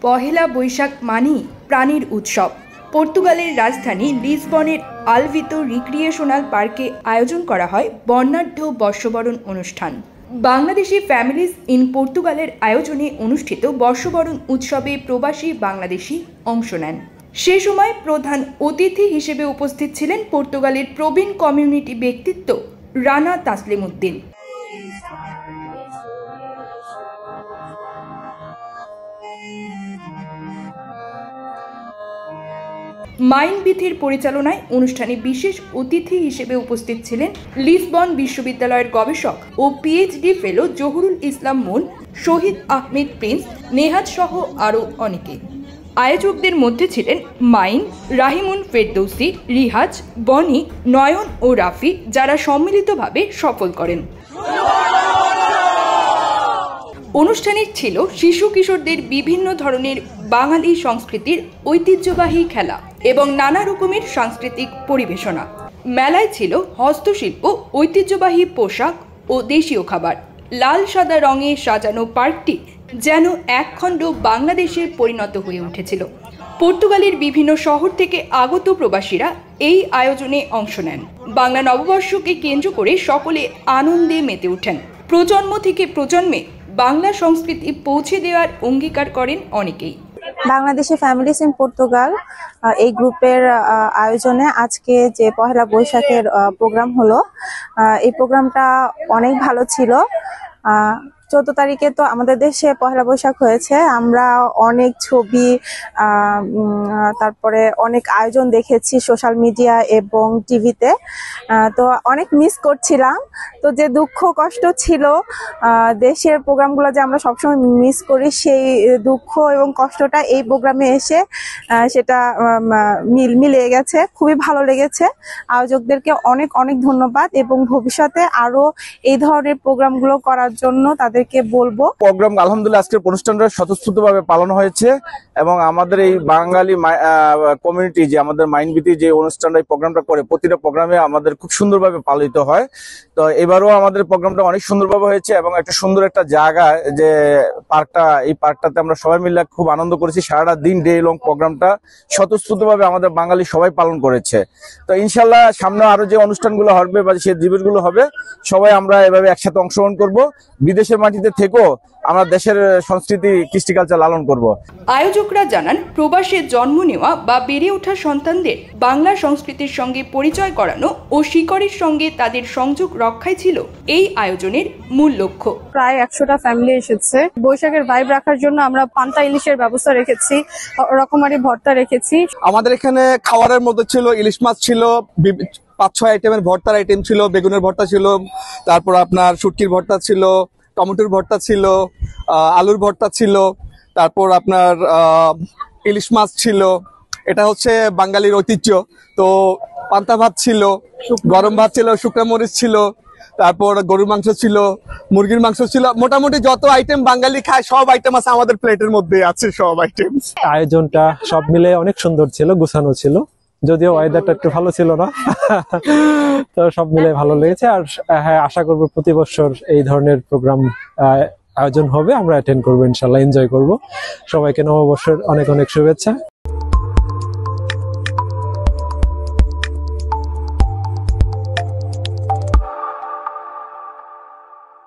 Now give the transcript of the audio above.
পহেলা বৈশাখ মানেই প্রাণীর উৎসব। পর্তুগালের রাজধানী লিসবনের আলভিতো রিক্রিয়েশনাল পার্কে আয়োজন করা হয় বর্ণাঢ্য বর্ষবরণ অনুষ্ঠান। বাংলাদেশি ফ্যামিলিজ ইন পর্তুগালের আয়োজনে অনুষ্ঠিত বর্ষবরণ উৎসবে প্রবাসী বাংলাদেশি অংশ নেন। সে সময় প্রধান অতিথি হিসেবে উপস্থিত ছিলেন পর্তুগালের প্রবীণ কমিউনিটি ব্যক্তিত্ব রানা তাসলিম উদ্দিন। মাইন বিথির পরিচালনায় অনুষ্ঠানে বিশেষ অতিথি হিসেবে উপস্থিত ছিলেন লিসবন বিশ্ববিদ্যালয়ের গবেষক ও পিএইচডি ফেলো জহুরুল ইসলাম মুন, শহীদ আহমেদ প্রিন্স, নেহাত সহ আরও অনেকে। আয়োজকদের মধ্যে ছিলেন মাইন, রাহিমুন ফেরদৌসি, রিহাজ, বনি, নয়ন ও রাফি, যারা সম্মিলিতভাবে সফল করেন। অনুষ্ঠানে ছিল শিশু কিশোরদের বিভিন্ন ধরনের বাঙালি সংস্কৃতির ঐতিহ্যবাহী খেলা এবং নানা রকমের সাংস্কৃতিক পরিবেশনা। মেলায় ছিল হস্তশিল্প, ঐতিহ্যবাহী পোশাক ও দেশীয় খাবার। লাল সাদা রঙে সাজানো পার্কটি যেন একখণ্ড বাংলাদেশের পরিণত হয়ে উঠেছিল। পর্তুগালের বিভিন্ন শহর থেকে আগত প্রবাসীরা এই আয়োজনে অংশ নেন। বাংলা নববর্ষকে কেন্দ্র করে সকলে আনন্দে মেতে ওঠেন। প্রজন্ম থেকে প্রজন্মে বাংলা সংস্কৃতি পৌঁছে দেওয়ার অঙ্গীকার করেন অনেকেই। বাংলাদেশি ফ্যামিলিজ ইন পর্তুগাল এই গ্রুপের আয়োজনে আজকে যে পহেলা বৈশাখের প্রোগ্রাম হলো, এই প্রোগ্রামটা অনেক ভালো ছিল। 14 তারিখে তো আমাদের দেশে পহেলা বৈশাখ হয়েছে। আমরা অনেক ছবি, তারপরে অনেক আয়োজন দেখেছি সোশ্যাল মিডিয়া এবং টিভিতে। তো অনেক মিস করছিলাম। তো যে দুঃখ কষ্ট ছিল, দেশের প্রোগ্রামগুলো যে আমরা সবসময় মিস করি, সেই দুঃখ এবং কষ্টটা এই প্রোগ্রামে এসে সেটা মিলে গেছে। খুবই ভালো লেগেছে। আয়োজকদেরকে অনেক অনেক ধন্যবাদ এবং ভবিষ্যতে আরো এই ধরনের প্রোগ্রামগুলো করার জন্য তাদেরকে বলবো। প্রোগ্রাম আলহামদুলিল্লাহ আজকের অনুষ্ঠানটা স্বতঃস্ফূর্তভাবে পালন হয়েছে এবং আমাদের এই বাঙালি কমিউনিটি যে আমাদের মাইনবিতি যে অনুষ্ঠানটা এই প্রোগ্রামটা করে, প্রতিটা প্রোগ্রামে আমাদের খুব সুন্দরভাবে পালিত হয়। তো এবারও আমাদের প্রোগ্রামটা অনেক সুন্দরভাবে হয়েছে এবং একটা সুন্দর একটা জায়গা যে পার্কটা, এই পার্কটাতে আমরা সবাই মিলে খুব আনন্দ করেছি। সারাটা দিন ডে লং প্রোগ্রামটা স্বতঃস্ফূর্তভাবে আমাদের বাঙালি সবাই পালন করেছে। তো ইনশাল্লাহ সামনে আরো যে অনুষ্ঠানগুলো হবে বা যে দিবসগুলো হবে, সবাই আমরা এভাবে একসাথে অংশগ্রহণ করব। বিদেশের মাটিতে থেকেও আমরা দেশের সংস্কৃতি কৃষ্টি কালচার লালন করব। আয়োজকরা জানান, প্রবাসে জন্ম নেওয়া বা বেড়ে ওঠা সন্তানদের বাংলা সংস্কৃতির সঙ্গে পরিচয় করানো ও শিকড়ের সঙ্গে তাদের সংযোগ রক্ষাই ছিল এই আয়োজনের মূল লক্ষ্য। প্রায় 100টা ফ্যামিলি এসেছে। বৈশাখের ভাইব রাখার জন্য আমরা পান্তা ইলিশের ব্যবস্থা রেখেছি, রকমারি ভর্তা রেখেছি। আমাদের এখানে খাবারের মধ্যে ছিল ইলিশ মাছ ছিল, 5-6 আইটেমের ভর্তার আইটেম ছিল, বেগুনের ভর্তা ছিল, তারপর আপনার শুটকির ভর্তা ছিল, টমেটোর ভর্তা ছিল, আলুর ভর্তা ছিল, তারপর আপনার ইলিশ মাছ ছিল। এটা হচ্ছে বাঙালির ঐতিহ্য। তো পান্তা ভাত ছিল, গরম ভাত ছিল, শুকনা মরিচ ছিল, তারপর গরুর মাংস ছিল, মুরগির মাংস ছিল। মোটামুটি যত আইটেম বাঙালি খায় সব আইটেম আছে আমাদের প্লেটের মধ্যে আছে, সব আইটেম। আয়োজনটা সব মিলে অনেক সুন্দর ছিল, গোছানো ছিল, যদিও ওয়েদারটা একটু ভালো ছিল না। তো সব মিলে ভালো লেগেছে। আর হ্যাঁ, আশা করবো প্রতি বছর এই ধরনের প্রোগ্রাম আয়োজন হবে, আমরা অ্যাটেন্ড করবো, ইনশাল্লাহ এনজয় করবো। সবাইকে নববর্ষের অনেক অনেক শুভেচ্ছা।